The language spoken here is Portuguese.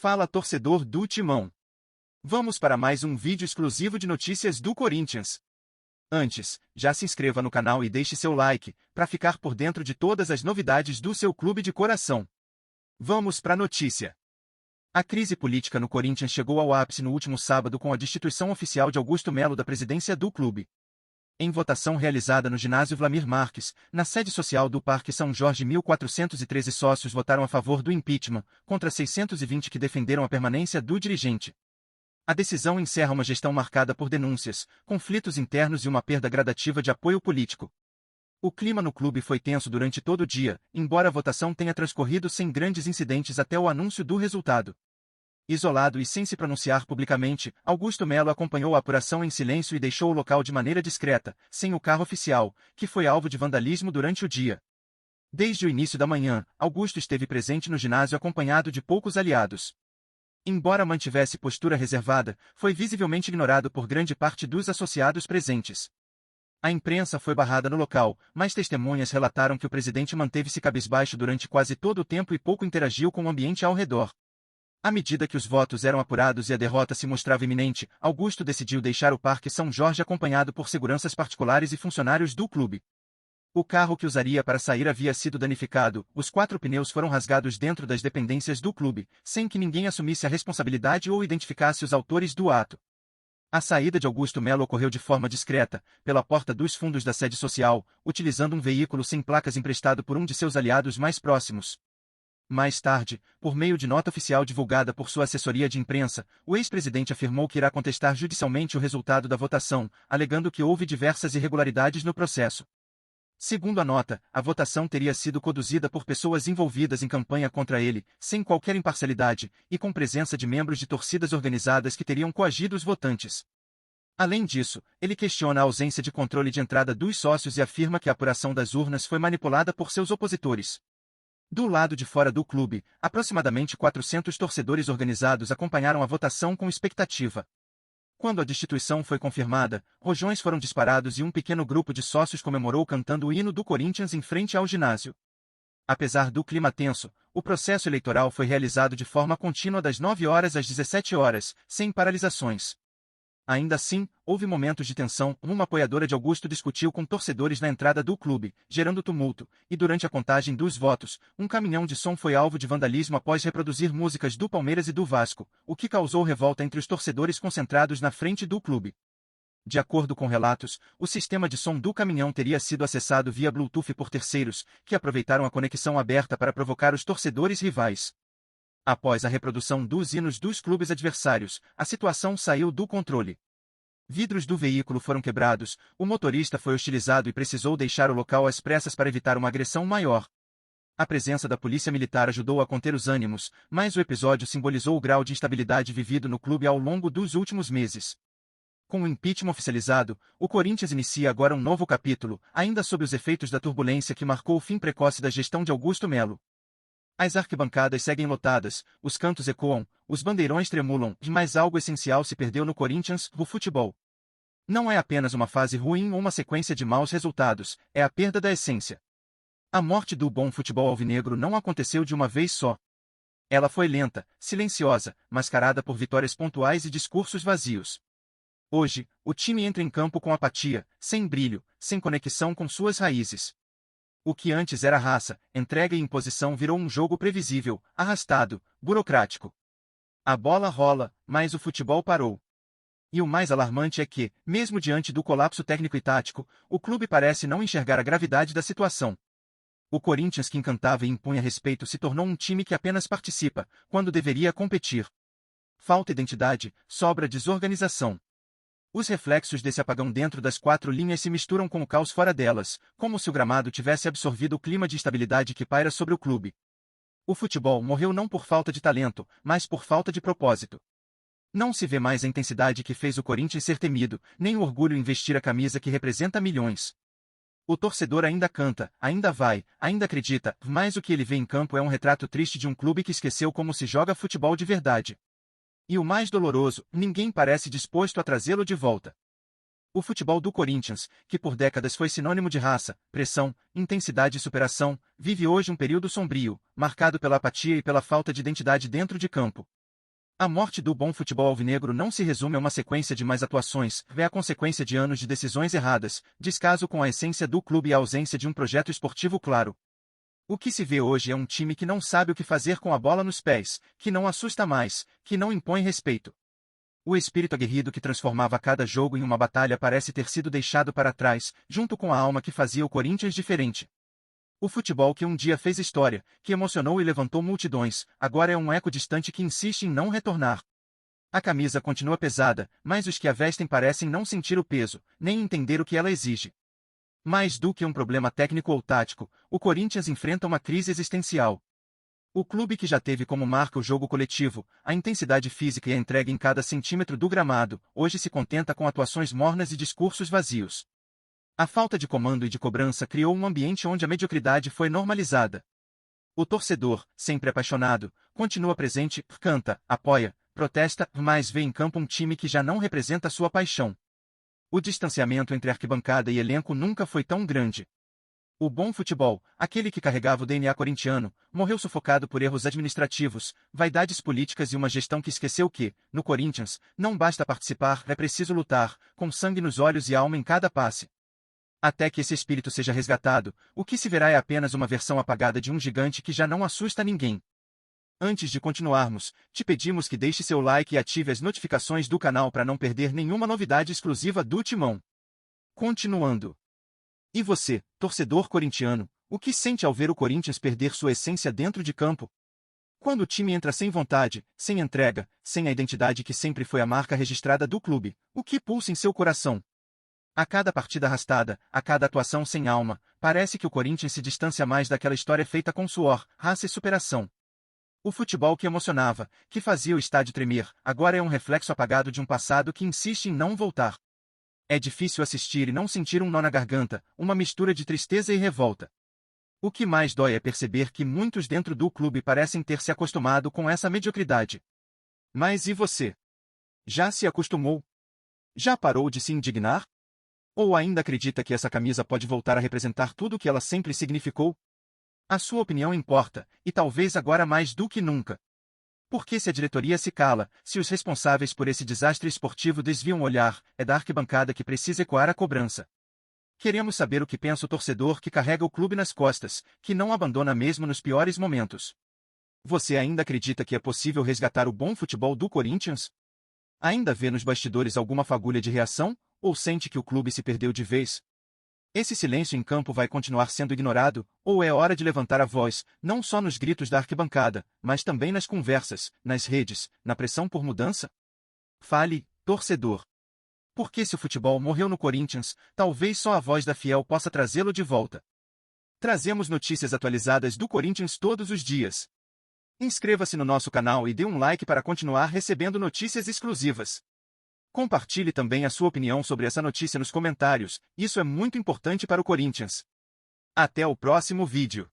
Fala, torcedor do Timão. Vamos para mais um vídeo exclusivo de notícias do Corinthians. Antes, já se inscreva no canal e deixe seu like, para ficar por dentro de todas as novidades do seu clube de coração. Vamos para a notícia. A crise política no Corinthians chegou ao ápice no último sábado com a destituição oficial de Augusto Melo da presidência do clube. Em votação realizada no ginásio Vlamir Marques, na sede social do Parque São Jorge, 1.413 sócios votaram a favor do impeachment, contra 620 que defenderam a permanência do dirigente. A decisão encerra uma gestão marcada por denúncias, conflitos internos e uma perda gradativa de apoio político. O clima no clube foi tenso durante todo o dia, embora a votação tenha transcorrido sem grandes incidentes até o anúncio do resultado. Isolado e sem se pronunciar publicamente, Augusto Melo acompanhou a apuração em silêncio e deixou o local de maneira discreta, sem o carro oficial, que foi alvo de vandalismo durante o dia. Desde o início da manhã, Augusto esteve presente no ginásio acompanhado de poucos aliados. Embora mantivesse postura reservada, foi visivelmente ignorado por grande parte dos associados presentes. A imprensa foi barrada no local, mas testemunhas relataram que o presidente manteve-se cabisbaixo durante quase todo o tempo e pouco interagiu com o ambiente ao redor. À medida que os votos eram apurados e a derrota se mostrava iminente, Augusto decidiu deixar o Parque São Jorge acompanhado por seguranças particulares e funcionários do clube. O carro que usaria para sair havia sido danificado, os 4 pneus foram rasgados dentro das dependências do clube, sem que ninguém assumisse a responsabilidade ou identificasse os autores do ato. A saída de Augusto Melo ocorreu de forma discreta, pela porta dos fundos da sede social, utilizando um veículo sem placas emprestado por um de seus aliados mais próximos. Mais tarde, por meio de nota oficial divulgada por sua assessoria de imprensa, o ex-presidente afirmou que irá contestar judicialmente o resultado da votação, alegando que houve diversas irregularidades no processo. Segundo a nota, a votação teria sido conduzida por pessoas envolvidas em campanha contra ele, sem qualquer imparcialidade, e com presença de membros de torcidas organizadas que teriam coagido os votantes. Além disso, ele questiona a ausência de controle de entrada dos sócios e afirma que a apuração das urnas foi manipulada por seus opositores. Do lado de fora do clube, aproximadamente 400 torcedores organizados acompanharam a votação com expectativa. Quando a destituição foi confirmada, rojões foram disparados e um pequeno grupo de sócios comemorou cantando o hino do Corinthians em frente ao ginásio. Apesar do clima tenso, o processo eleitoral foi realizado de forma contínua das 9 horas às 17 horas, sem paralisações. Ainda assim, houve momentos de tensão. Uma apoiadora de Augusto discutiu com torcedores na entrada do clube, gerando tumulto, e durante a contagem dos votos, um caminhão de som foi alvo de vandalismo após reproduzir músicas do Palmeiras e do Vasco, o que causou revolta entre os torcedores concentrados na frente do clube. De acordo com relatos, o sistema de som do caminhão teria sido acessado via Bluetooth por terceiros, que aproveitaram a conexão aberta para provocar os torcedores rivais. Após a reprodução dos hinos dos clubes adversários, a situação saiu do controle. Vidros do veículo foram quebrados, o motorista foi hostilizado e precisou deixar o local às pressas para evitar uma agressão maior. A presença da polícia militar ajudou a conter os ânimos, mas o episódio simbolizou o grau de instabilidade vivido no clube ao longo dos últimos meses. Com o impeachment oficializado, o Corinthians inicia agora um novo capítulo, ainda sob os efeitos da turbulência que marcou o fim precoce da gestão de Augusto Melo. As arquibancadas seguem lotadas, os cantos ecoam, os bandeirões tremulam, mas algo essencial se perdeu no Corinthians, o futebol. Não é apenas uma fase ruim ou uma sequência de maus resultados, é a perda da essência. A morte do bom futebol alvinegro não aconteceu de uma vez só. Ela foi lenta, silenciosa, mascarada por vitórias pontuais e discursos vazios. Hoje, o time entra em campo com apatia, sem brilho, sem conexão com suas raízes. O que antes era raça, entrega e imposição virou um jogo previsível, arrastado, burocrático. A bola rola, mas o futebol parou. E o mais alarmante é que, mesmo diante do colapso técnico e tático, o clube parece não enxergar a gravidade da situação. O Corinthians, que encantava e impunha respeito, se tornou um time que apenas participa, quando deveria competir. Falta identidade, sobra desorganização. Os reflexos desse apagão dentro das 4 linhas se misturam com o caos fora delas, como se o gramado tivesse absorvido o clima de instabilidade que paira sobre o clube. O futebol morreu não por falta de talento, mas por falta de propósito. Não se vê mais a intensidade que fez o Corinthians ser temido, nem o orgulho em vestir a camisa que representa milhões. O torcedor ainda canta, ainda vai, ainda acredita, mas o que ele vê em campo é um retrato triste de um clube que esqueceu como se joga futebol de verdade. E o mais doloroso, ninguém parece disposto a trazê-lo de volta. O futebol do Corinthians, que por décadas foi sinônimo de raça, pressão, intensidade e superação, vive hoje um período sombrio, marcado pela apatia e pela falta de identidade dentro de campo. A morte do bom futebol alvinegro não se resume a uma sequência de más atuações, é a consequência de anos de decisões erradas, descaso com a essência do clube e a ausência de um projeto esportivo claro. O que se vê hoje é um time que não sabe o que fazer com a bola nos pés, que não assusta mais, que não impõe respeito. O espírito aguerrido que transformava cada jogo em uma batalha parece ter sido deixado para trás, junto com a alma que fazia o Corinthians diferente. O futebol que um dia fez história, que emocionou e levantou multidões, agora é um eco distante que insiste em não retornar. A camisa continua pesada, mas os que a vestem parecem não sentir o peso, nem entender o que ela exige. Mais do que um problema técnico ou tático, o Corinthians enfrenta uma crise existencial. O clube que já teve como marca o jogo coletivo, a intensidade física e a entrega em cada centímetro do gramado, hoje se contenta com atuações mornas e discursos vazios. A falta de comando e de cobrança criou um ambiente onde a mediocridade foi normalizada. O torcedor, sempre apaixonado, continua presente, canta, apoia, protesta, mas vê em campo um time que já não representa sua paixão. O distanciamento entre arquibancada e elenco nunca foi tão grande. O bom futebol, aquele que carregava o DNA corintiano, morreu sufocado por erros administrativos, vaidades políticas e uma gestão que esqueceu que, no Corinthians, não basta participar, é preciso lutar, com sangue nos olhos e alma em cada passe. Até que esse espírito seja resgatado, o que se verá é apenas uma versão apagada de um gigante que já não assusta ninguém. Antes de continuarmos, te pedimos que deixe seu like e ative as notificações do canal para não perder nenhuma novidade exclusiva do Timão. Continuando. E você, torcedor corintiano, o que sente ao ver o Corinthians perder sua essência dentro de campo? Quando o time entra sem vontade, sem entrega, sem a identidade que sempre foi a marca registrada do clube, o que pulsa em seu coração? A cada partida arrastada, a cada atuação sem alma, parece que o Corinthians se distancia mais daquela história feita com suor, raça e superação. O futebol que emocionava, que fazia o estádio tremer, agora é um reflexo apagado de um passado que insiste em não voltar. É difícil assistir e não sentir um nó na garganta, uma mistura de tristeza e revolta. O que mais dói é perceber que muitos dentro do clube parecem ter se acostumado com essa mediocridade. Mas e você? Já se acostumou? Já parou de se indignar? Ou ainda acredita que essa camisa pode voltar a representar tudo o que ela sempre significou? A sua opinião importa, e talvez agora mais do que nunca. Porque se a diretoria se cala, se os responsáveis por esse desastre esportivo desviam o olhar, é da arquibancada que precisa ecoar a cobrança. Queremos saber o que pensa o torcedor que carrega o clube nas costas, que não abandona mesmo nos piores momentos. Você ainda acredita que é possível resgatar o bom futebol do Corinthians? Ainda vê nos bastidores alguma fagulha de reação, ou sente que o clube se perdeu de vez? Esse silêncio em campo vai continuar sendo ignorado, ou é hora de levantar a voz, não só nos gritos da arquibancada, mas também nas conversas, nas redes, na pressão por mudança? Fale, torcedor. Porque se o futebol morreu no Corinthians, talvez só a voz da Fiel possa trazê-lo de volta. Trazemos notícias atualizadas do Corinthians todos os dias. Inscreva-se no nosso canal e dê um like para continuar recebendo notícias exclusivas. Compartilhe também a sua opinião sobre essa notícia nos comentários, isso é muito importante para o Corinthians. Até o próximo vídeo.